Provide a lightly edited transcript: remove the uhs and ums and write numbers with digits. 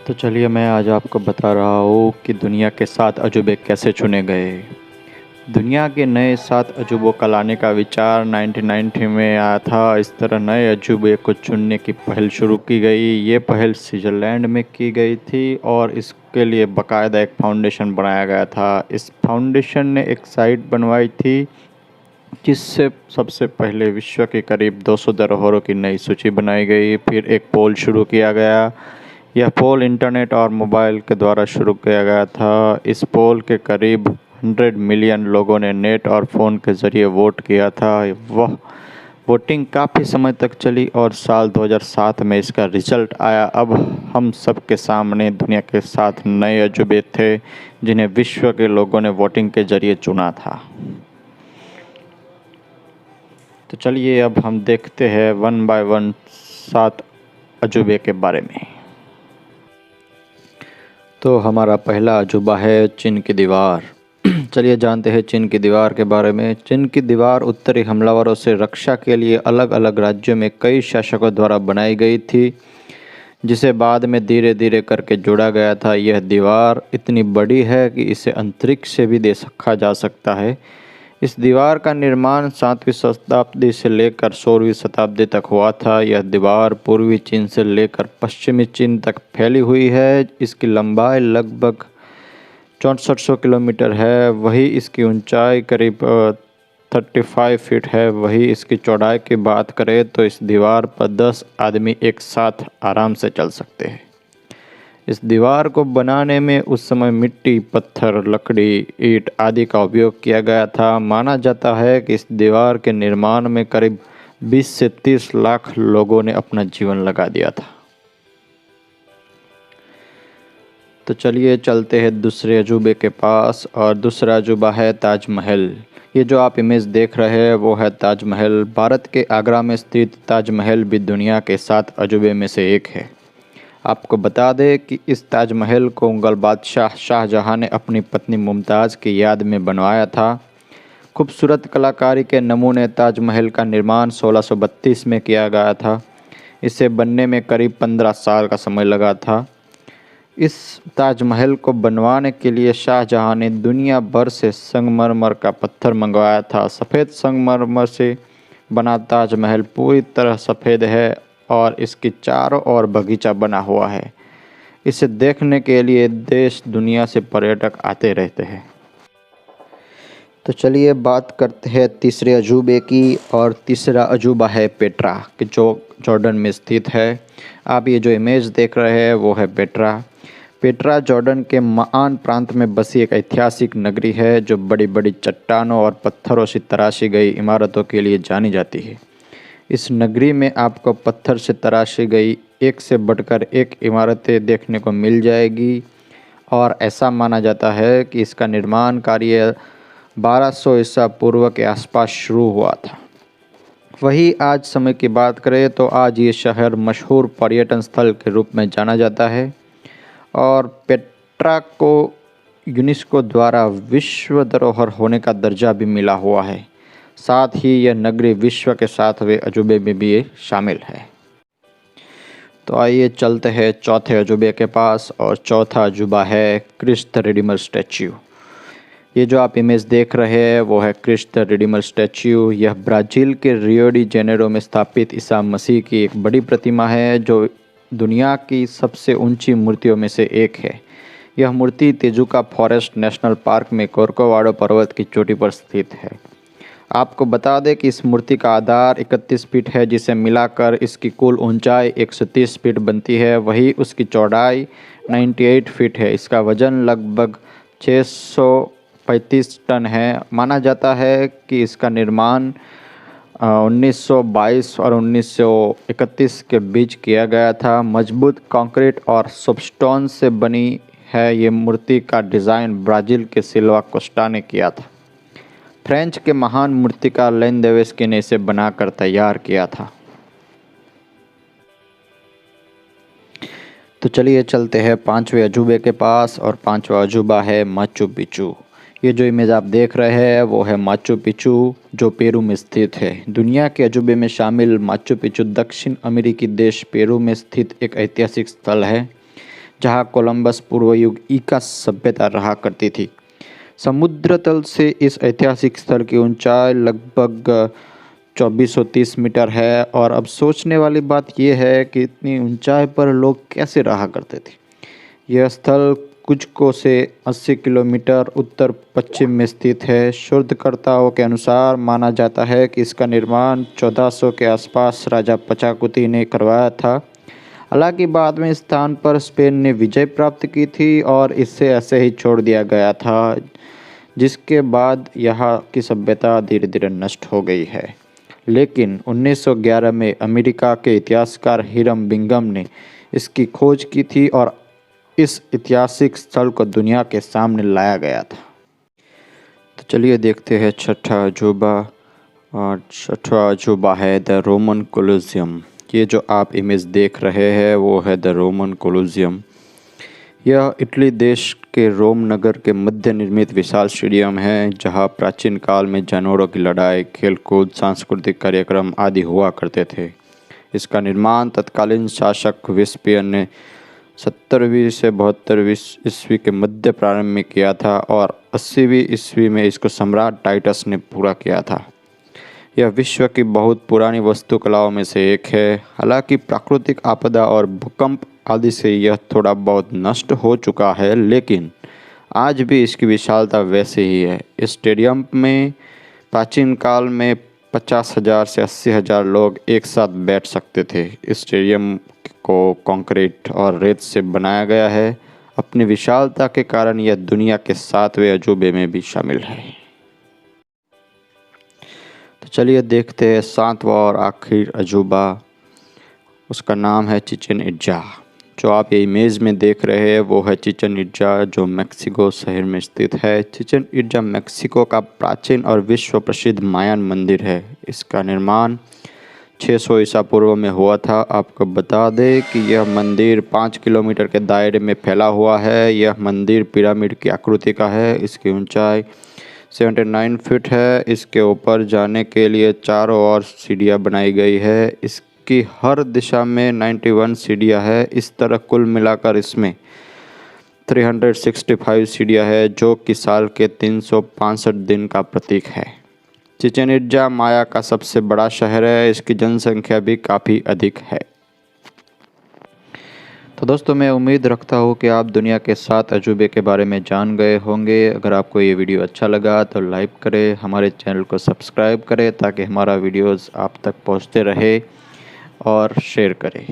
तो चलिए मैं आज आपको बता रहा हूँ कि दुनिया के 7 अजूबे कैसे चुने गए। दुनिया के नए 7 अजूबों का लाने का विचार 1990 में आया था। इस तरह नए अजूबे को चुनने की पहल शुरू की गई। ये पहल स्विट्ज़रलैंड में की गई थी और इसके लिए बाकायदा एक फाउंडेशन बनाया गया था। इस फाउंडेशन ने एक साइट बनवाई थी जिससे सबसे पहले विश्व के करीब 200 धरोहरों की नई सूची बनाई गई। फिर एक पोल शुरू किया गया। यह पोल इंटरनेट और मोबाइल के द्वारा शुरू किया गया था। इस पोल के करीब 100 मिलियन लोगों ने नेट और फ़ोन के ज़रिए वोट किया था। वह वोटिंग काफ़ी समय तक चली और साल 2007 में इसका रिजल्ट आया। अब हम सब के सामने दुनिया के 7 नए अजूबे थे जिन्हें विश्व के लोगों ने वोटिंग के ज़रिए चुना था। तो चलिए अब हम देखते हैं 1 बाय 1 7 अजूबे के बारे में। तो हमारा पहला अजूबा है चीन की दीवार। चलिए जानते हैं चीन की दीवार के बारे में। चीन की दीवार उत्तरी हमलावरों से रक्षा के लिए अलग अलग राज्यों में कई शासकों द्वारा बनाई गई थी, जिसे बाद में धीरे धीरे करके जोड़ा गया था। यह दीवार इतनी बड़ी है कि इसे अंतरिक्ष से भी देखा जा सकता है। इस दीवार का निर्माण 7वीं शताब्दी से लेकर 16वीं शताब्दी तक हुआ था। यह दीवार पूर्वी चीन से लेकर पश्चिमी चीन तक फैली हुई है। इसकी लंबाई लगभग 6400 किलोमीटर है। वही इसकी ऊंचाई करीब 35 फीट है। वही इसकी चौड़ाई की बात करें तो इस दीवार पर 10 आदमी एक साथ आराम से चल सकते हैं। इस दीवार को बनाने में उस समय मिट्टी, पत्थर, लकड़ी, ईंट आदि का उपयोग किया गया था। माना जाता है कि इस दीवार के निर्माण में करीब 20 से 30 लाख लोगों ने अपना जीवन लगा दिया था। तो चलिए चलते हैं दूसरे अजूबे के पास और दूसरा अजूबा है ताजमहल। ये जो आप इमेज देख रहे हैं वो है ताजमहल। भारत के आगरा में स्थित ताजमहल भी दुनिया के 7 अजूबे में से एक है। आपको बता दें कि इस ताजमहल को मुगल बादशाह शाहजहां ने अपनी पत्नी मुमताज़ की याद में बनवाया था। खूबसूरत कलाकारी के नमूने ताजमहल का निर्माण 1632 में किया गया था। इसे बनने में करीब 15 साल का समय लगा था। इस ताजमहल को बनवाने के लिए शाहजहां ने दुनिया भर से संगमरमर का पत्थर मंगवाया था। सफ़ेद संगमरमर से बना ताजमहल पूरी तरह सफ़ेद है और इसकी चारों ओर बगीचा बना हुआ है। इसे देखने के लिए देश दुनिया से पर्यटक आते रहते हैं। तो चलिए बात करते हैं तीसरे अजूबे की और तीसरा अजूबा है पेट्रा, कि जो जॉर्डन में स्थित है। आप ये जो इमेज देख रहे हैं वो है पेट्रा। पेट्रा जॉर्डन के माआन प्रांत में बसी एक ऐतिहासिक नगरी है जो बड़ी बड़ी चट्टानों और पत्थरों से तराशी गई इमारतों के लिए जानी जाती है। इस नगरी में आपको पत्थर से तराशी गई एक से बढ़कर एक इमारतें देखने को मिल जाएगी और ऐसा माना जाता है कि इसका निर्माण कार्य 1200 ईसा पूर्व के आसपास शुरू हुआ था। वही आज समय की बात करें तो आज ये शहर मशहूर पर्यटन स्थल के रूप में जाना जाता है और पेट्रा को यूनेस्को द्वारा विश्व धरोहर होने का दर्जा भी मिला हुआ है। साथ ही यह नगरी विश्व के 7वें अजूबे में भी शामिल है। तो आइए चलते हैं चौथे अजूबे के पास और चौथा अजूबा है क्रिस्ट रिडीमर स्टैच्यू। ये जो आप इमेज देख रहे हैं वो है क्रिस्ट रिडीमर स्टैच्यू। यह ब्राज़ील के रियो डी जेनेरो में स्थापित ईसा मसीह की एक बड़ी प्रतिमा है जो दुनिया की सबसे ऊंची मूर्तियों में से एक है। यह मूर्ति तेजुका फॉरेस्ट नेशनल पार्क में कोर्कोवाडो पर्वत की चोटी पर स्थित है। आपको बता दें कि इस मूर्ति का आधार 31 फीट है, जिसे मिलाकर इसकी कुल ऊंचाई 130 फीट बनती है। वही उसकी चौड़ाई 98 फीट है। इसका वजन लगभग 635 टन है। माना जाता है कि इसका निर्माण 1922 और 1931 के बीच किया गया था। मजबूत कंक्रीट और सोपस्टोन से बनी है। ये मूर्ति का डिज़ाइन ब्राज़ील के सिल्वा कोस्टा ने किया था। फ्रेंच के महान मूर्तिकार लेनदेवेस्की ने इसे बनाकर तैयार किया था। तो चलिए चलते हैं 5वें अजूबे के पास और 5वां अजूबा है माचू पिचू। ये जो इमेज आप देख रहे हैं वो है माचू पिचू जो पेरू में स्थित है। दुनिया के अजूबे में शामिल माचू पिचू दक्षिण अमेरिकी देश पेरू में स्थित एक ऐतिहासिक स्थल है जहां कोलंबस पूर्व युग इंका सभ्यता रहा करती थी। समुद्र तल से इस ऐतिहासिक स्थल की ऊंचाई लगभग 2430 मीटर है और अब सोचने वाली बात यह है कि इतनी ऊंचाई पर लोग कैसे रहा करते थे। यह स्थल कुजको से 80 किलोमीटर उत्तर पश्चिम में स्थित है। शोधकर्ताओं के अनुसार माना जाता है कि इसका निर्माण 1400 के आसपास राजा पचाकुती ने करवाया था। हालांकि बाद में इस स्थान पर स्पेन ने विजय प्राप्त की थी और इसे ऐसे ही छोड़ दिया गया था, जिसके बाद यहाँ की सभ्यता धीरे धीरे नष्ट हो गई है। लेकिन 1911 में अमेरिका के इतिहासकार हिरम बिंघम ने इसकी खोज की थी और इस ऐतिहासिक स्थल को दुनिया के सामने लाया गया था। तो चलिए देखते हैं छठा अजूबा। और छठा अजूबा है द रोमन कोलोसियम। ये जो आप इमेज देख रहे हैं वो है द रोमन कोलोसियम। यह इटली देश के रोम नगर के मध्य निर्मित विशाल स्टेडियम है, जहां प्राचीन काल में जानवरों की लड़ाई, खेलकूद, सांस्कृतिक कार्यक्रम आदि हुआ करते थे। इसका निर्माण तत्कालीन शासक वेस्पियन ने 70वीं से 72वीं ईस्वी के मध्य प्रारंभ में किया था और 80वीं ईस्वी में इसको सम्राट टाइटस ने पूरा किया था। यह विश्व की बहुत पुरानी वास्तुकलाओं में से एक है। हालांकि प्राकृतिक आपदा और भूकंप आदि से यह थोड़ा बहुत नष्ट हो चुका है, लेकिन आज भी इसकी विशालता वैसे ही है। इस स्टेडियम में प्राचीन काल में 50,000 से 80,000 लोग एक साथ बैठ सकते थे। इस स्टेडियम को कंक्रीट और रेत से बनाया गया है। अपनी विशालता के कारण यह दुनिया के 7वें अजूबे में भी शामिल है। तो चलिए देखते हैं 7वां और आखिरी अजूबा। उसका नाम है चिचेन इट्जा। जो आप ये इमेज में देख रहे हैं वो है चिचेन इट्जा, जो मेक्सिको शहर में स्थित है। चिचेन इट्जा मेक्सिको का प्राचीन और विश्व प्रसिद्ध मायन मंदिर है। इसका निर्माण 600 ईसा पूर्व में हुआ था। आपको बता दें कि यह मंदिर 5 किलोमीटर के दायरे में फैला हुआ है। यह मंदिर पिरामिड की आकृति का है। इसकी ऊंचाई 79 फीट है। इसके ऊपर जाने के लिए चारों ओर सीढ़ियाँ बनाई गई है। इसकी हर दिशा में 91 सीढ़ियाँ है। इस तरह कुल मिलाकर इसमें 365 सीढ़ियाँ है, जो कि साल के 365 दिन का प्रतीक है। चिचेन इट्जा माया का सबसे बड़ा शहर है। इसकी जनसंख्या भी काफ़ी अधिक है। तो दोस्तों, मैं उम्मीद रखता हूँ कि आप दुनिया के 7 अजूबे के बारे में जान गए होंगे। अगर आपको ये वीडियो अच्छा लगा तो लाइक करें, हमारे चैनल को सब्सक्राइब करें ताकि हमारा वीडियोस आप तक पहुँचते रहे, और शेयर करें।